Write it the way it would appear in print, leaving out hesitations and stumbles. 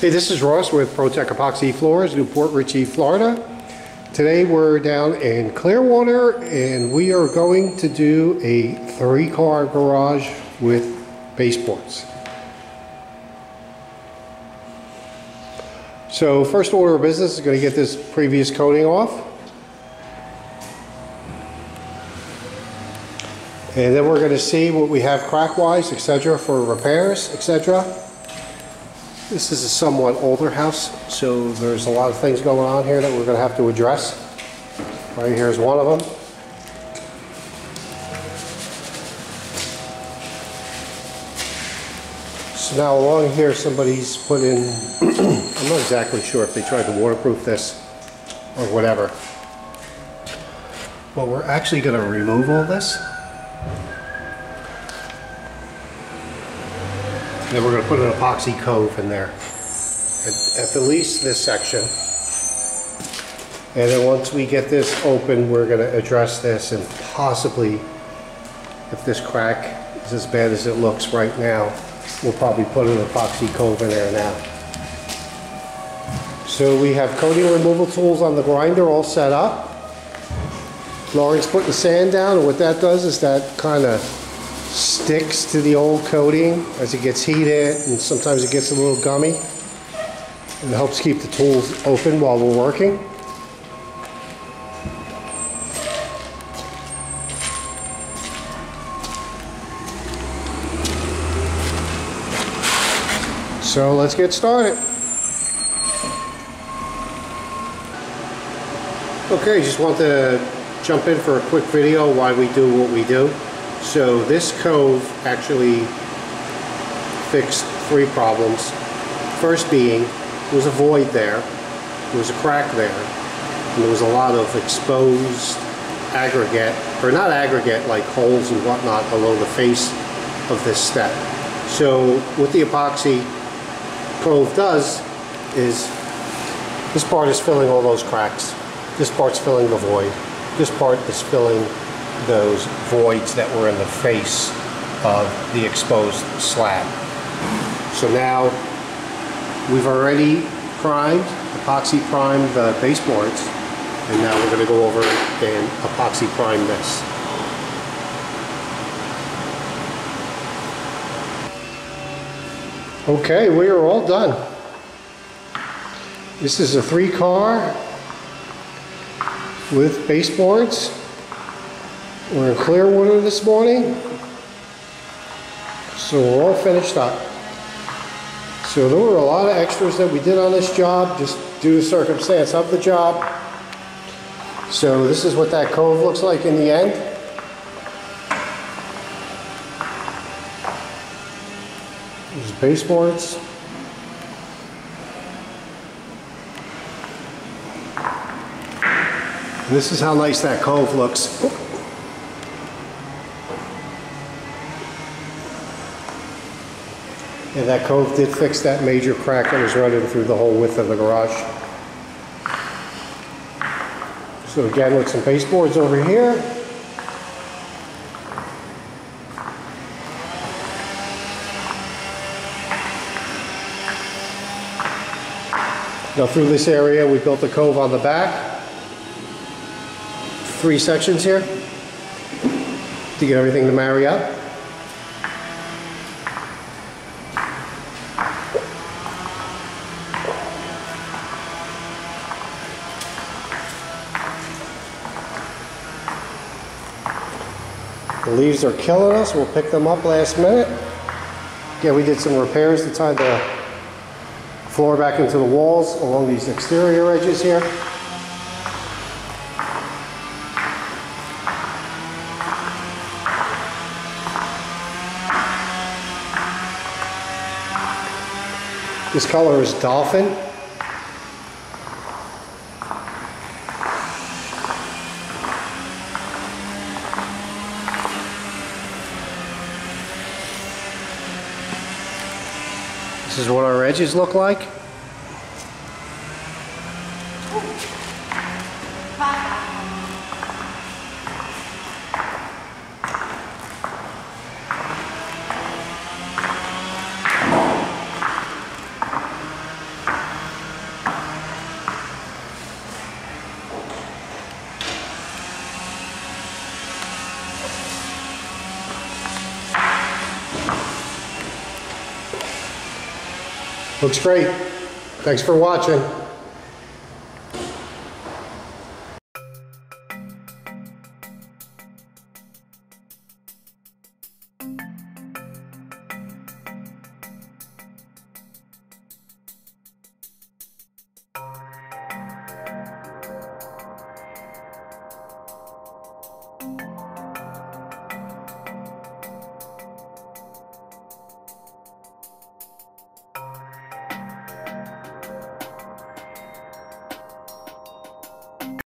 Hey, this is Ross with ProTech Epoxy Floors, Newport Richey, Florida. Today we're down in Clearwater and we are going to do a 3-car garage with baseboards. So first order of business is going to get this previous coating off. And then we're going to see what we have crack-wise, etc. for repairs, etc. This is a somewhat older house, so there's a lot of things going on here that we're going to have to address. Right here's one of them. So now along here somebody's put in, I'm not exactly sure if they tried to waterproof this or whatever. But we're actually going to remove all this. Then we're going to put an epoxy cove in there at least this section. And then once we get this open, we're going to address this, and possibly, if this crack is as bad as it looks right now, we'll probably put an epoxy cove in there now. So we have coating removal tools on the grinder all set up. Lauren's putting the sand down, and what that does is that kind of sticks to the old coating as it gets heated, and sometimes it gets a little gummy, and it helps keep the tools open while we're working. So let's get started. Okay, just want to jump in for a quick video why we do what we do. So this cove actually fixed 3 problems. First being, there was a void there, there was a crack there, and there was a lot of exposed aggregate, or not aggregate, like holes and whatnot along the face of this step. So what the epoxy cove does is, this part is filling all those cracks, this part's filling the void, this part is filling those voids that were in the face of the exposed slab. So now we've already epoxy primed the baseboards, and now we're going to go over and epoxy prime this. Okay, we are all done. This is a 3-car with baseboards. We're in Clearwater this morning, so we're all finished up. So there were a lot of extras that we did on this job, just due to the circumstance of the job. So this is what that cove looks like in the end. There's baseboards. And this is how nice that cove looks. And that cove did fix that major crack that was running through the whole width of the garage. So again, with some baseboards over here. Now through this area, we built a cove on the back. 3 sections here to get everything to marry up. The leaves are killing us. We'll pick them up last minute. Again, we did some repairs to tie the floor back into the walls along these exterior edges here. This color is Dolphin. This is what our edges look like. Looks great. Thanks for watching.